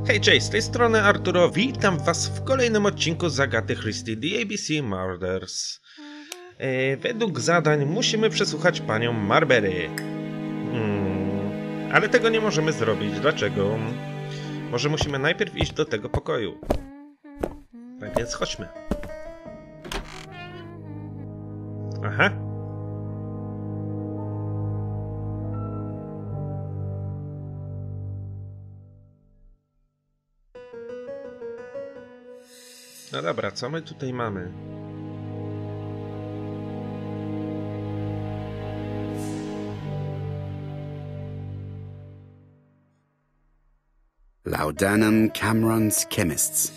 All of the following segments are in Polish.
Hej, cześć, z tej strony Arturo, witam was w kolejnym odcinku z Agaty Christie, The ABC Murders. Według zadań musimy przesłuchać panią Marbury. Ale tego nie możemy zrobić, dlaczego? Może musimy najpierw iść do tego pokoju. Tak więc chodźmy. Aha. No dobra, co my tutaj mamy? Laudanum Cameron's Chemists.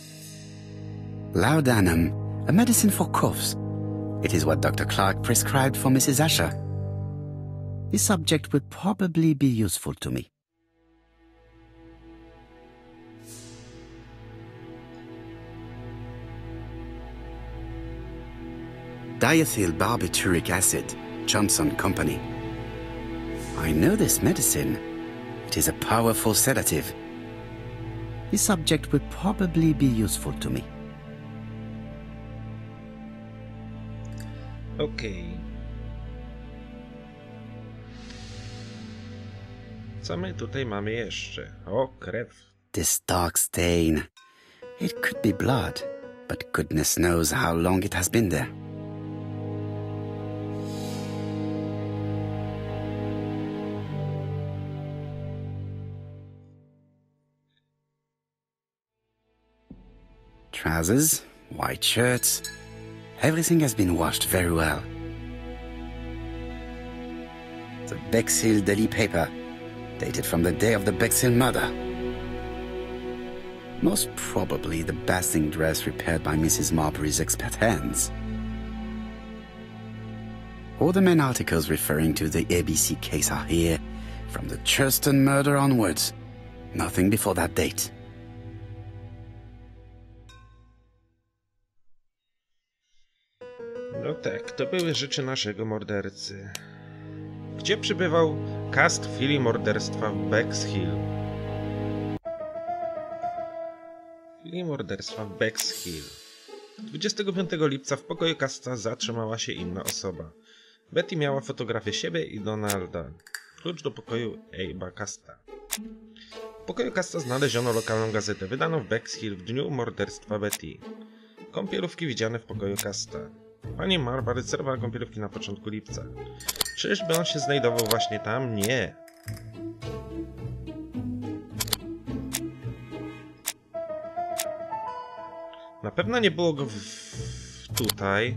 Laudanum, a medicine for coughs. It is what Dr. Clark prescribed for Mrs. Asher. This subject would probably be useful to me. Diethyl barbituric acid, Johnson Company. I know this medicine. It is a powerful sedative. This subject would probably be useful to me. Okej. Co my tutaj mamy jeszcze? O, krew. This dark stain. It could be blood, but goodness knows how long it has been there. Trousers, white shirts. Everything has been washed very well. The Bexhill daily paper, dated from the day of the Bexhill murder. Most probably the basting dress repaired by Mrs. Marbury's expert hands. All the main articles referring to the ABC case are here, from the Churston murder onwards. Nothing before that date. No tak, to były rzeczy naszego mordercy. Gdzie przybywał cast w chwili morderstwa w Bexhill? W chwili morderstwa w Bexhill. 25 lipca w pokoju Casta zatrzymała się inna osoba. Betty miała fotografię siebie i Donalda. Klucz do pokoju Abe'a Casta. W pokoju Casta znaleziono lokalną gazetę wydaną w Bexhill w dniu morderstwa Betty. Kąpielówki widziane w pokoju Casta. Pani Marbury zerwała kąpielówki na początku lipca. Czyżby on się znajdował właśnie tam? Nie. Na pewno nie było go tutaj.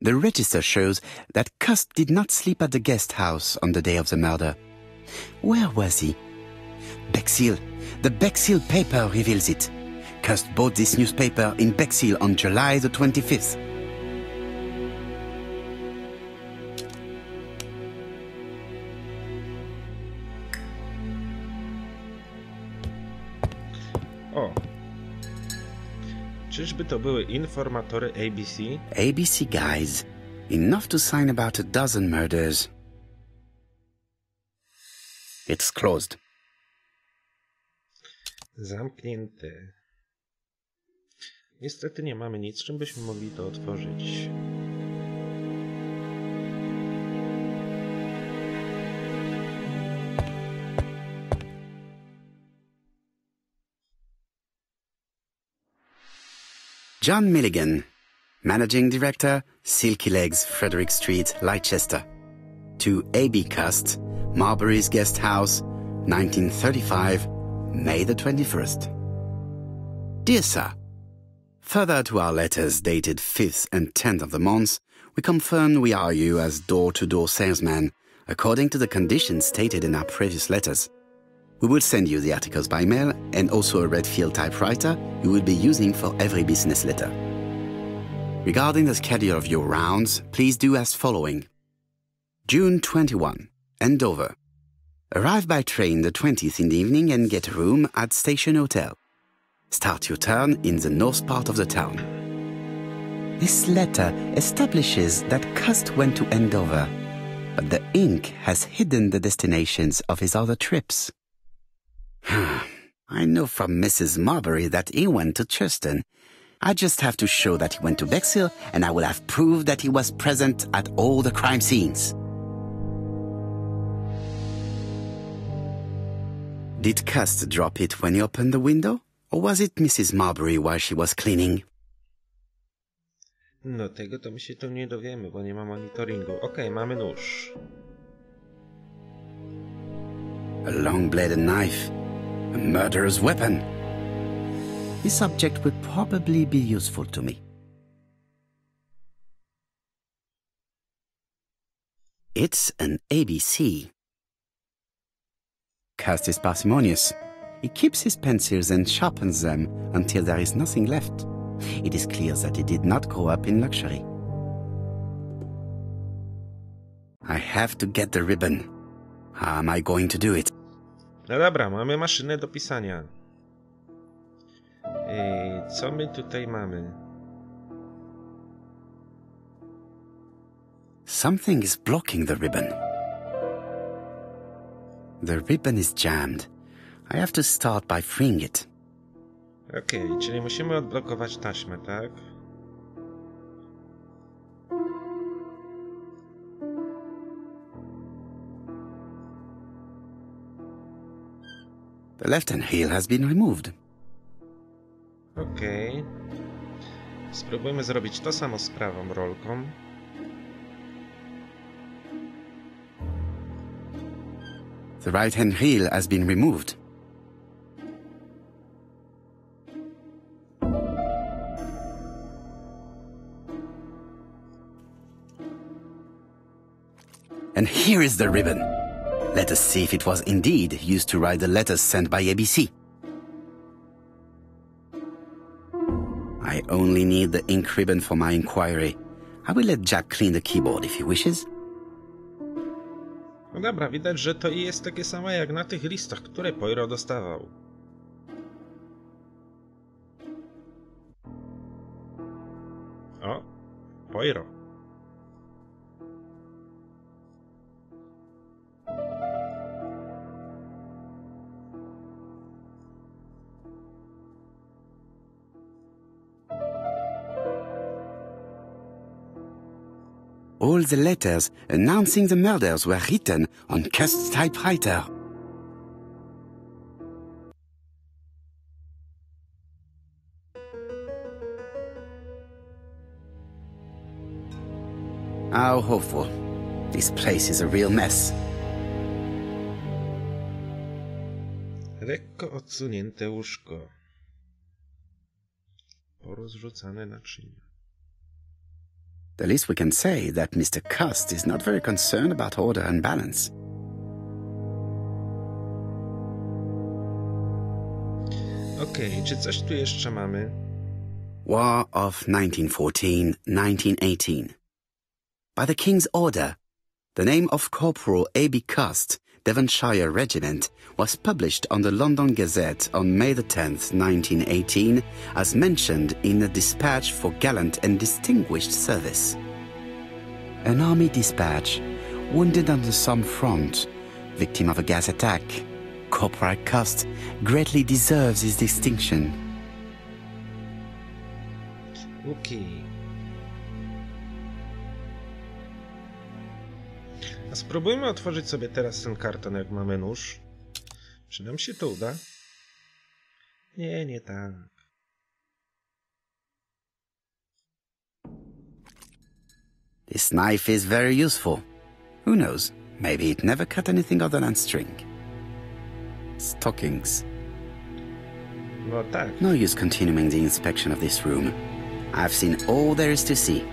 The register shows that Cust did not sleep at the guest house on the day of the murder. Where was he? Bexhill. The Bexhill paper reveals it. Cust bought this newspaper in Bexhill on July the 25th. O. Czyżby to były informatory ABC? ABC guys. Enough to sign about a dozen murders. It's closed. Zamknięty. Niestety nie mamy nic, czym byśmy mogli to otworzyć. John Milligan, Managing Director, Silky Legs, Frederick Street, Leicester. To A.B. Cust, Marbury's Guest House, 1935, May the 21st. Dear Sir, further to our letters dated 5th and 10th of the month, we confirm we are you as door-to-door salesman, according to the conditions stated in our previous letters. We will send you the articles by mail and also a Redfield typewriter you will be using for every business letter. Regarding the schedule of your rounds, please do as following. June 21, Andover. Arrive by train the 20th in the evening and get a room at Station Hotel. Start your turn in the north part of the town. This letter establishes that Cust went to Andover, but the ink has hidden the destinations of his other trips. I know from Mrs. Marbury that he went to Churston. I just have to show that he went to Bexhill, and I will have proved that he was present at all the crime scenes. Did Cust drop it when he opened the window? Or was it Mrs. Marbury while she was cleaning? No, tego to my się tu nie dowiemy, bo nie ma monitoringu. Okej, mamy nóż. A long-bladed knife. A murderer's weapon. This object will probably be useful to me. It's an ABC. Cust is parsimonious. He keeps his pencils and sharpens them until there is nothing left. It is clear that he did not grow up in luxury. I have to get the ribbon. How am I going to do it? No dobra, mamy maszynę do pisania. Co my tutaj mamy? Something is blocking the ribbon. The ribbon is jammed. I have to start by freeing it. Okej, czyli musimy odblokować taśmę, tak? The left-hand heel has been removed. Okej. Spróbujmy zrobić to samo z prawą rolką. The right-hand heel has been removed. And here is the ribbon. Let us see if it was indeed used to write the letters sent by ABC. I only need the ink ribbon for my inquiry. I will let Jack clean the keyboard if he wishes. No dobra, widać, że to jest takie same jak na tych listach, które Poirot dostawał. O, Poirot. All the letters announcing the murders were written on Cust's typewriter. How hopeful. This place is a real mess. Lekko odsunięte łóżko. Porozrzucane naczynia. The least we can say that Mr. Cust is not very concerned about order and balance. Okej, czy coś tu jeszcze mamy? War of 1914-1918. By the King's order, the name of Corporal A.B. Cust, Devonshire Regiment, was published on the London Gazette on May the 10th, 1918, as mentioned in a dispatch for gallant and distinguished service. An army dispatch, wounded on the Somme front, victim of a gas attack. Corporal Cust greatly deserves his distinction. Okej. A spróbujmy otworzyć sobie teraz ten karton, jak mamy nóż. Czy nam się to uda? Nie, nie tak. This knife is very useful. Who knows? Maybe it never cut anything other than string. Stockings. No tak. No use continuing the inspection of this room. I've seen all there is to see.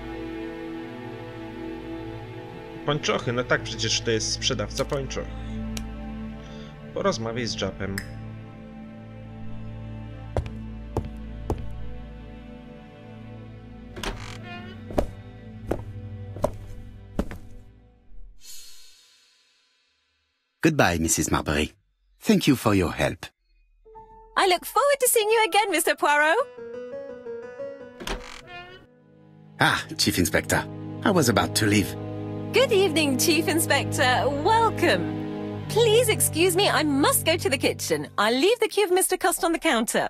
Pończochy, no tak, przecież to jest sprzedawca pończoch. Porozmawiaj z Japem. Goodbye, Mrs. Marbury. Thank you for your help. I look forward to seeing you again, Mr. Poirot. Ah, Chief Inspector. I was about to leave. Good evening, Chief Inspector. Welcome. Please excuse me, I must go to the kitchen. I'll leave the key of Mr. Coste on the counter.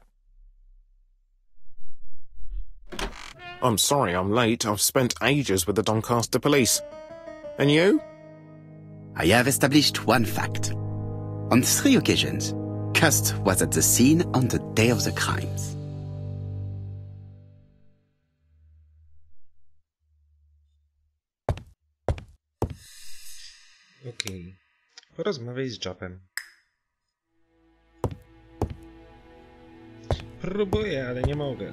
I'm sorry I'm late. I've spent ages with the Doncaster police. And you? I have established one fact. On 3 occasions, Coste was at the scene on the day of the crimes. Okej. Porozmawiaj z Japem. Próbuję, ale nie mogę.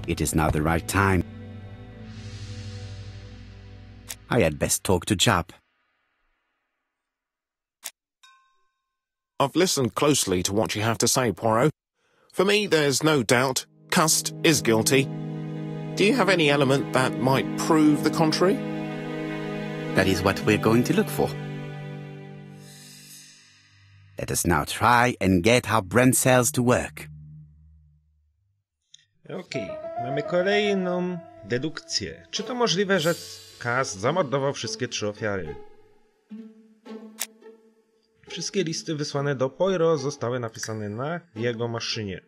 It is now the right time. I had best talk to Jap. I've listened closely to what you have to say, Poirot. For me, there's no doubt Coste is guilty. Do you have any element that might prove the contrary? That is what we're going to look for. Let us now try and get our brain cells to work. Okej, mamy kolejną dedukcję. Czy to możliwe, że Coste zamordował wszystkie 3 ofiary? Wszystkie listy wysłane do Poirot zostały napisane na jego maszynie.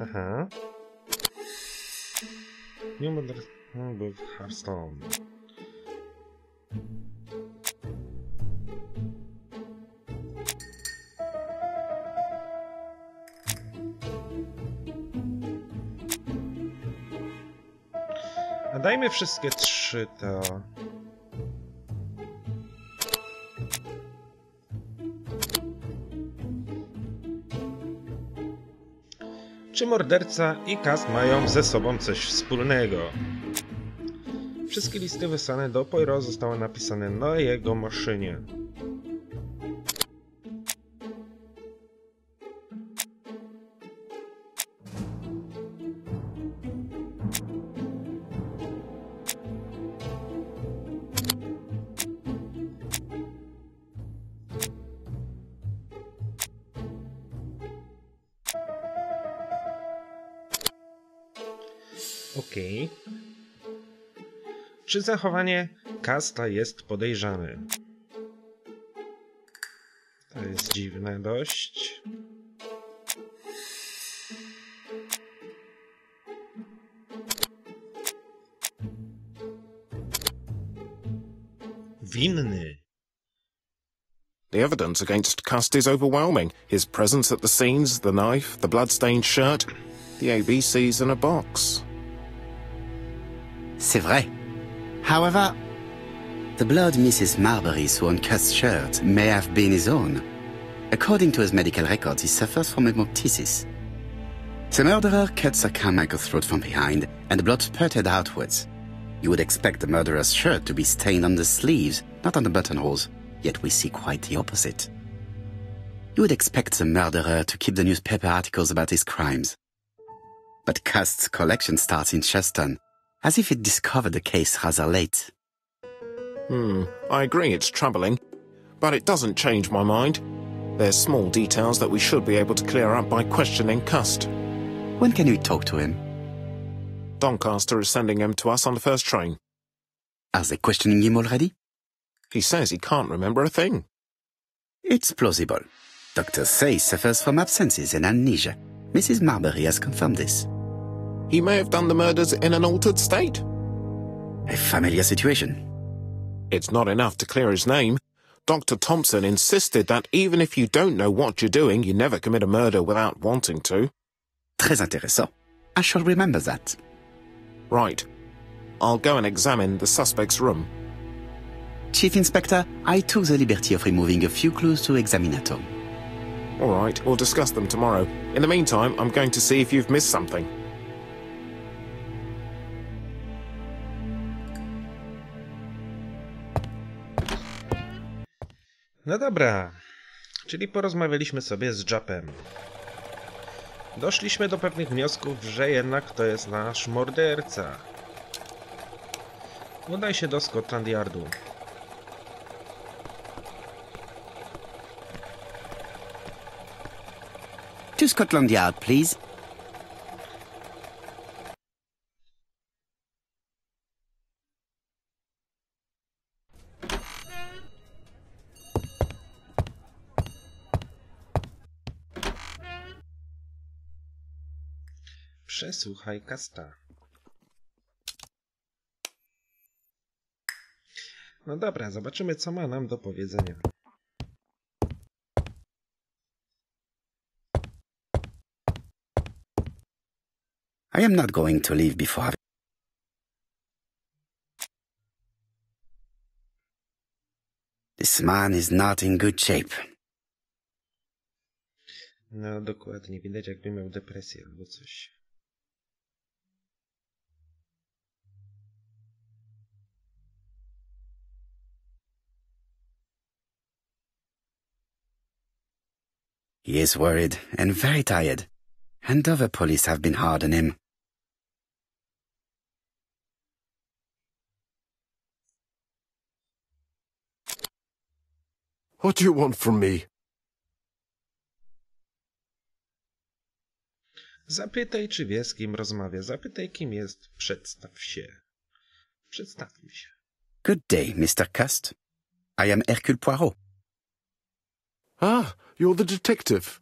Aha. Nie był Hearthstone. A dajmy wszystkie 3 to... Czy morderca i Coste mają ze sobą coś wspólnego? Wszystkie listy wysłane do Poirot zostały napisane na jego maszynie. Okej. Czy zachowanie Coste'a jest podejrzane? To jest dziwne dość. Winny. The evidence against Coste is overwhelming. His presence at the scenes, the knife, the blood-stained shirt, the ABCs in a box. C'est vrai. However, the blood Mrs. Marbury saw on Coste's shirt may have been his own. According to his medical records, he suffers from hemoptysis. The murderer cut Sir Carmichael's throat from behind, and the blood spurted outwards. You would expect the murderer's shirt to be stained on the sleeves, not on the buttonholes, yet we see quite the opposite. You would expect the murderer to keep the newspaper articles about his crimes. But Coste's collection starts in Cheston, as if it discovered the case rather late. I agree it's troubling, but it doesn't change my mind. There's small details that we should be able to clear up by questioning Coste. When can we talk to him? Doncaster is sending him to us on the first train. Are they questioning him already? He says he can't remember a thing. It's plausible. Doctors say he suffers from absences and amnesia. Mrs. Marbury has confirmed this. He may have done the murders in an altered state. A familiar situation. It's not enough to clear his name. Dr. Thompson insisted that even if you don't know what you're doing, you never commit a murder without wanting to. Très intéressant. I shall remember that. Right. I'll go and examine the suspect's room. Chief Inspector, I took the liberty of removing a few clues to examinatum. All right, we'll discuss them tomorrow. In the meantime, I'm going to see if you've missed something. No dobra, czyli porozmawialiśmy sobie z Japem. Doszliśmy do pewnych wniosków, że jednak to jest nasz morderca. Udaj się do Scotland Yardu. To Scotland Yard, please. Przesłuchaj Casta. No dobra, zobaczymy, co ma nam do powiedzenia. I am not going to leave before having... This man is not in good shape. No dokładnie, widać jakby miał depresję albo coś. He is worried and very tired, and other police have been hard on him. What do you want from me? Zapytaj, czy wie, z kim rozmawia. Zapytaj, kim jest. Przedstaw się. Przedstawmy się. Good day, Mr. Cust. I am Hercule Poirot. Ah, you're the detective.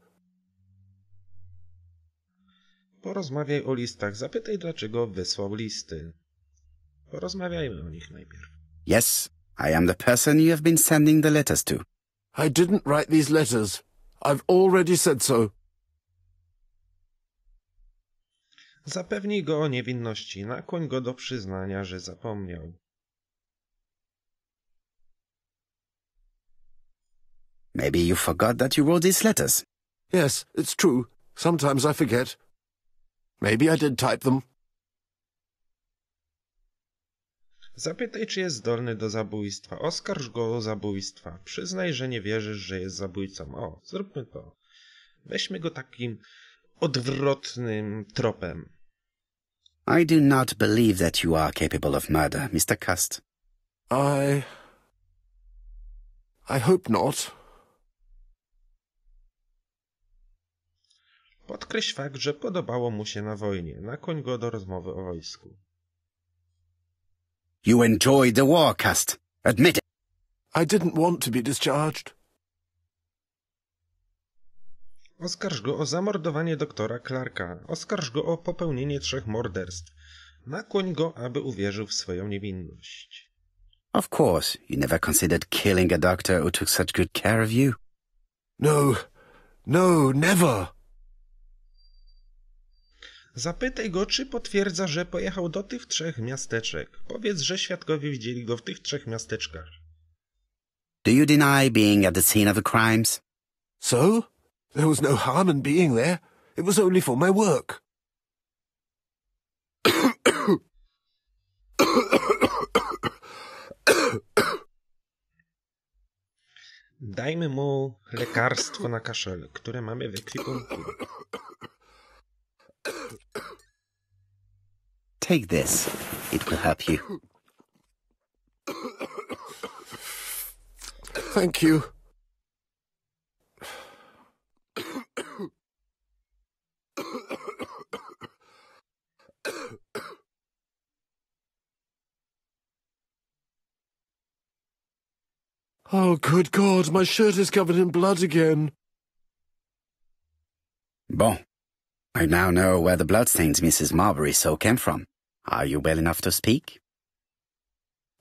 Porozmawiaj o listach. Zapytaj, dlaczego wysłał listy. Porozmawiajmy o nich najpierw. Yes, I am the person you have been sending the letters to. I didn't write these letters. I've already said so. Zapewnij go o niewinności. Nakłoń go do przyznania, że zapomniał. Maybe you forgot that you wrote these letters. Yes, it's true. Sometimes I forget. Maybe I did type them. Zapytaj, czy jest zdolny do zabójstwa. Oskarż go o zabójstwa. Przyznaj, że nie wierzysz, że jest zabójcą. O, zróbmy to. Weźmy go takim odwrotnym tropem. I do not believe that you are capable of murder, Mr. Cust. I hope not. Podkreśl fakt, że podobało mu się na wojnie. Nakłoń go do rozmowy o wojsku. You enjoyed the war, Cust. Admit it. I didn't want to be discharged. Oskarż go o zamordowanie doktora Clarka. Oskarż go o popełnienie 3 morderstw. Nakłoń go, aby uwierzył w swoją niewinność. Of course, you never considered killing a doctor who took such good care of you. No, never. Zapytaj go, czy potwierdza, że pojechał do tych 3 miasteczek. Powiedz, że świadkowie widzieli go w tych 3 miasteczkach. Do you deny being at the scene of the crimes? So? There was no harm in being there. It was only for my work. Dajmy mu lekarstwo na kaszel, które mamy w ekwipunku. Take this. It will help you. Thank you. Oh, good God, my shirt is covered in blood again. Bon. I now know where the bloodstains Mrs. Marbury saw came from. Are you well enough to speak?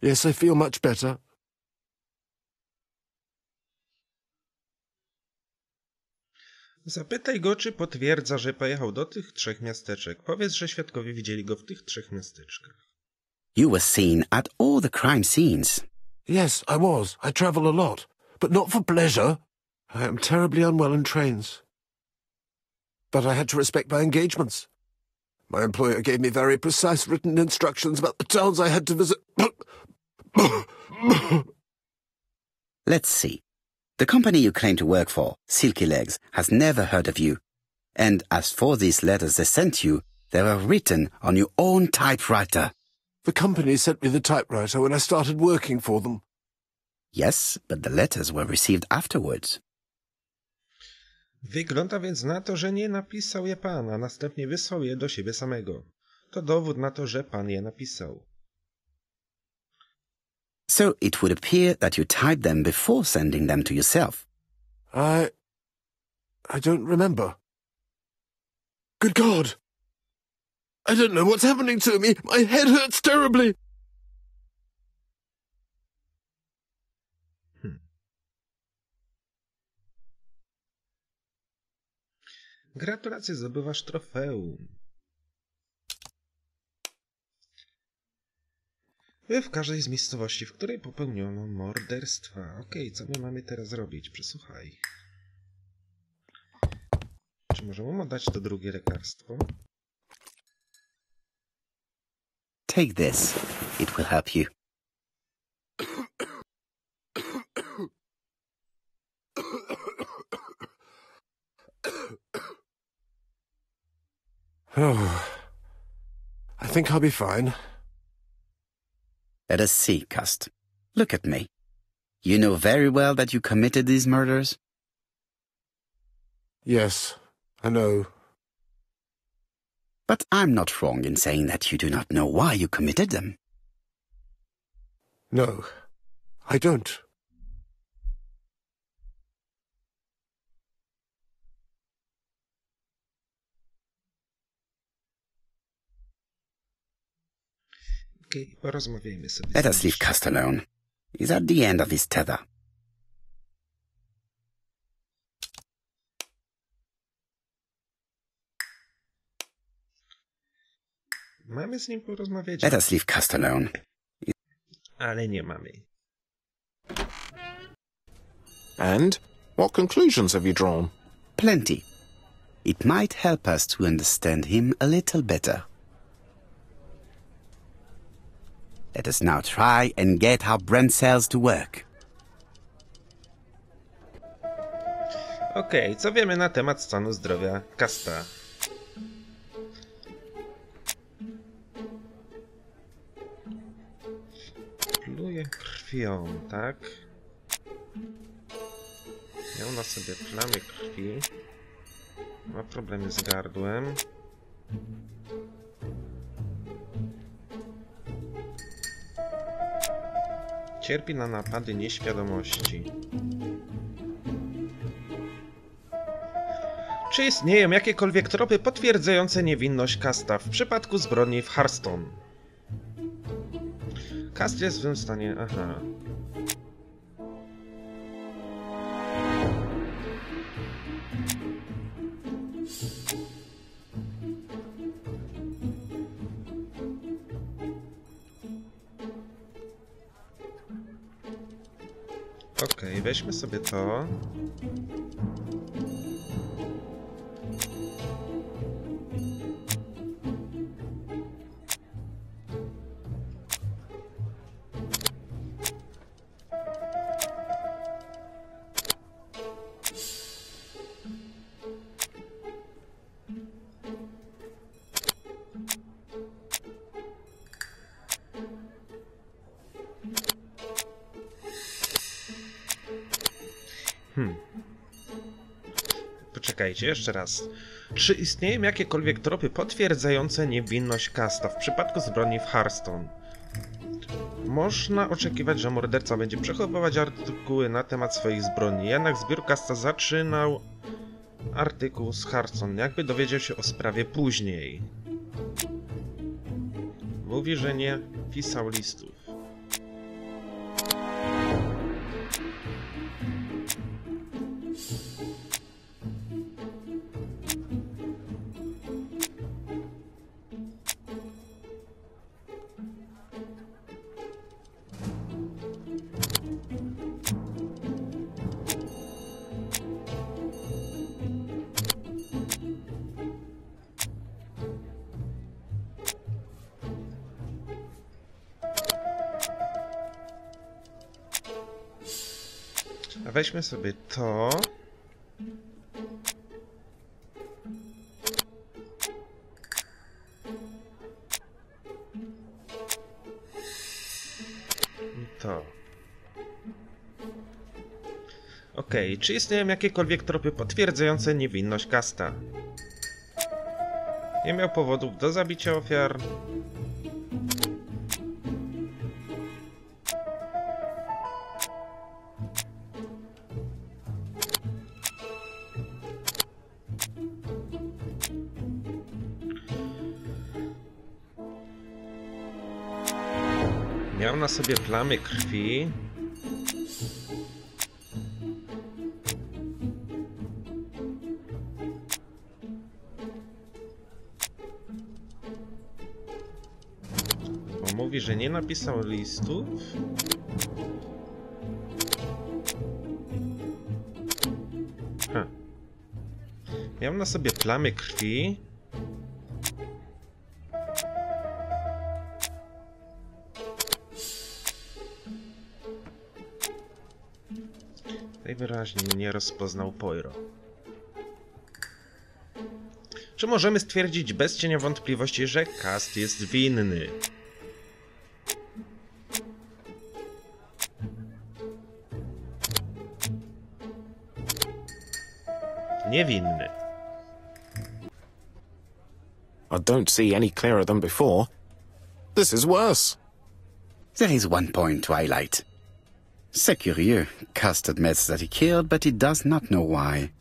Yes, I feel much better. Zapytaj go, czy potwierdza, że pojechał do tych 3 miasteczek. Powiedz, że świadkowie widzieli go w tych 3 miasteczkach. You were seen at all the crime scenes. Yes, I was. I travel a lot, but not for pleasure. I am terribly unwell in trains. But I had to respect my engagements. My employer gave me very precise written instructions about the towns I had to visit. Let's see. The company you claim to work for, Silky Legs, has never heard of you. And as for these letters they sent you, they were written on your own typewriter. The company sent me the typewriter when I started working for them. Yes, but the letters were received afterwards. Wygląda więc na to, że nie napisał je pan, a następnie wysłał je do siebie samego. To dowód na to, że pan je napisał. So it would appear that you typed them before sending them to yourself. I don't remember. Good God! I don't know what's happening to me. My head hurts terribly. Gratulacje, zdobywasz trofeum. W każdej z miejscowości, w której popełniono morderstwa. Okej, co my mamy teraz robić? Przesłuchaj. Czy możemy mu dać to drugie lekarstwo? Take this. It will help you. Oh, I think I'll be fine. Let us see, Cust. Look at me. You know very well that you committed these murders? Yes, I know. But I'm not wrong in saying that you do not know why you committed them. No, I don't. Okej, porozmawiajmy sobie. Let us leave Cust alone. He's at the end of his tether. Mamy z nim porozmawiać, Let us leave Cust alone. ale nie mamy. And what conclusions have you drawn? Plenty. It might help us to understand him a little better. Let us now try and get our brain cells to work. Okej, co wiemy na temat stanu zdrowia Custa? Pluje krwią, tak? Miał na sobie plamy krwi. Ma problemy z gardłem. Cierpi na napady nieświadomości. Czy istnieją jakiekolwiek tropy potwierdzające niewinność Custa w przypadku zbrodni w Harston? Cust jest w złym stanie... Aha. Okej, weźmy sobie to. Poczekajcie, jeszcze raz. Czy istnieją jakiekolwiek tropy potwierdzające niewinność Custa w przypadku zbrodni w Harston? Można oczekiwać, że morderca będzie przechowywać artykuły na temat swoich zbrodni, jednak zbiór Custa zaczynał artykuł z Harston, jakby dowiedział się o sprawie później. Mówi, że nie pisał listów. A weźmy sobie to. I to. Okej, czy istnieją jakiekolwiek tropy potwierdzające niewinność Casta? Nie miał powodów do zabicia ofiar. Miał na sobie plamy krwi. Bo mówi, że nie napisał listów. Miał na sobie plamy krwi. Najwyraźniej nie rozpoznał Poirot. Czy możemy stwierdzić bez cienia wątpliwości, że Cast jest winny? Niewinny. I don't see any clearer than before. This is worse. There is one point to highlight. C'est curieux. Cast admits that he killed, but he does not know why.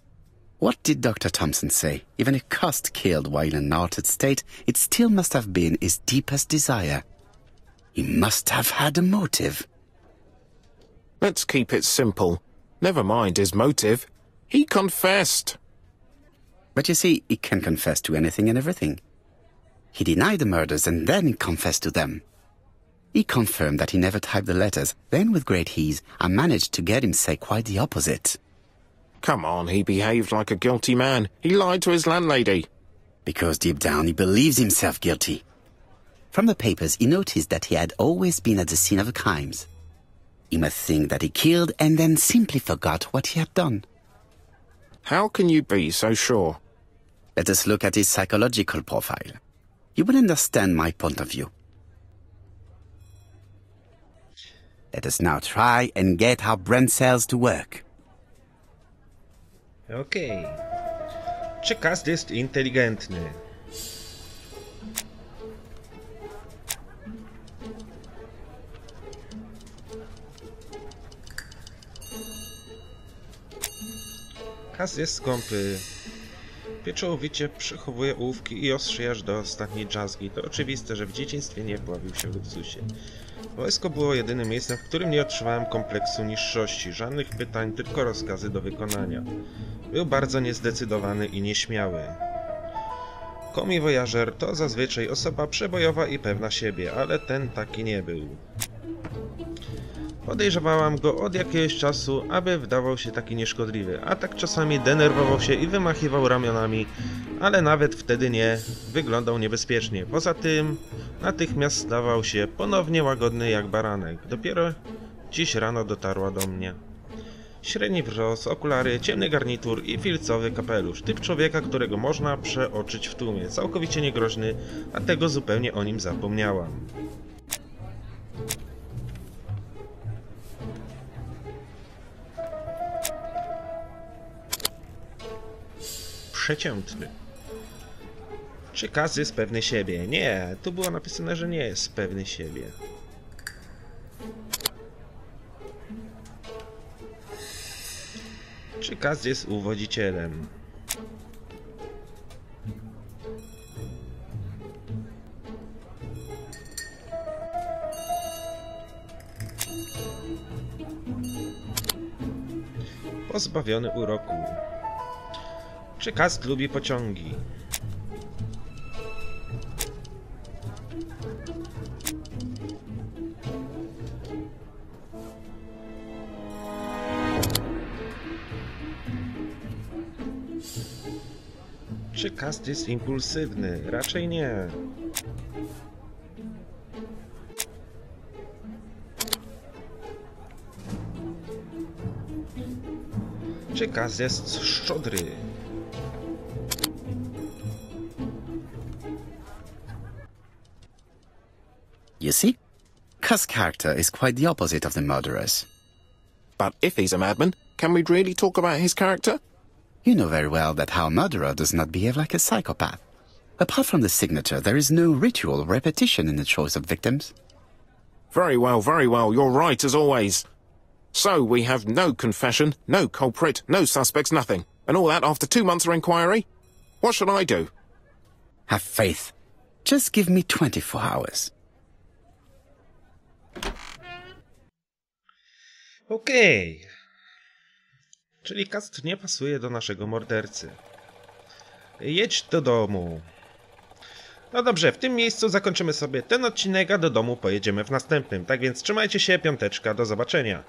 What did Dr. Thompson say? Even if Cast killed while in an altered state, it still must have been his deepest desire. He must have had a motive. Let's keep it simple. Never mind his motive. He confessed. But you see, he can confess to anything and everything. He denied the murders and then he confessed to them. He confirmed that he never typed the letters. Then, with great ease, I managed to get him say quite the opposite. Come on, he behaved like a guilty man. He lied to his landlady. Because deep down he believes himself guilty. From the papers, he noticed that he had always been at the scene of the crimes. He must think that he killed and then simply forgot what he had done. How can you be so sure? Let us look at his psychological profile. You will understand my point of view. Let us now try and get our brain cells to work. Okej. Czy Cast jest inteligentny? Cast jest skąpy. Pieczołowicie przechowuje ołówki i ostrzy aż do ostatniej drzazgi. To oczywiste, że w dzieciństwie nie pławił się w luksusie. Wojsko było jedynym miejscem, w którym nie odczuwałem kompleksu niższości. Żadnych pytań, tylko rozkazy do wykonania. Był bardzo niezdecydowany i nieśmiały. Komiwojażer to zazwyczaj osoba przebojowa i pewna siebie, ale ten taki nie był. Podejrzewałam go od jakiegoś czasu, aby wdawał się taki nieszkodliwy, a tak czasami denerwował się i wymachiwał ramionami, ale nawet wtedy nie wyglądał niebezpiecznie. Poza tym natychmiast stawał się ponownie łagodny jak baranek. Dopiero dziś rano dotarła do mnie. Średni wzrost, okulary, ciemny garnitur i filcowy kapelusz. Typ człowieka, którego można przeoczyć w tłumie. Całkowicie niegroźny, a tego zupełnie o nim zapomniałam. Przeciętny. Czy Cast jest pewny siebie? Nie, tu było napisane, że nie jest pewny siebie. Czy Cast jest uwodzicielem? Pozbawiony uroku. Czy Cast lubi pociągi? Czy Cast jest impulsywny? Raczej nie. Czy Kaz jest szczodry? You see? Kaz's character is quite the opposite of the murderer's. But if he's a madman, can we really talk about his character? You know very well that our murderer does not behave like a psychopath. Apart from the signature, there is no ritual repetition in the choice of victims. Very well, you're right as always. So we have no confession, no culprit, no suspects, nothing. And all that after 2 months of inquiry? What should I do? Have faith. Just give me 24 hours. Okej. Czyli Kast nie pasuje do naszego mordercy. Jedź do domu. No dobrze, w tym miejscu zakończymy sobie ten odcinek, a do domu pojedziemy w następnym. Tak więc trzymajcie się, piąteczka, do zobaczenia.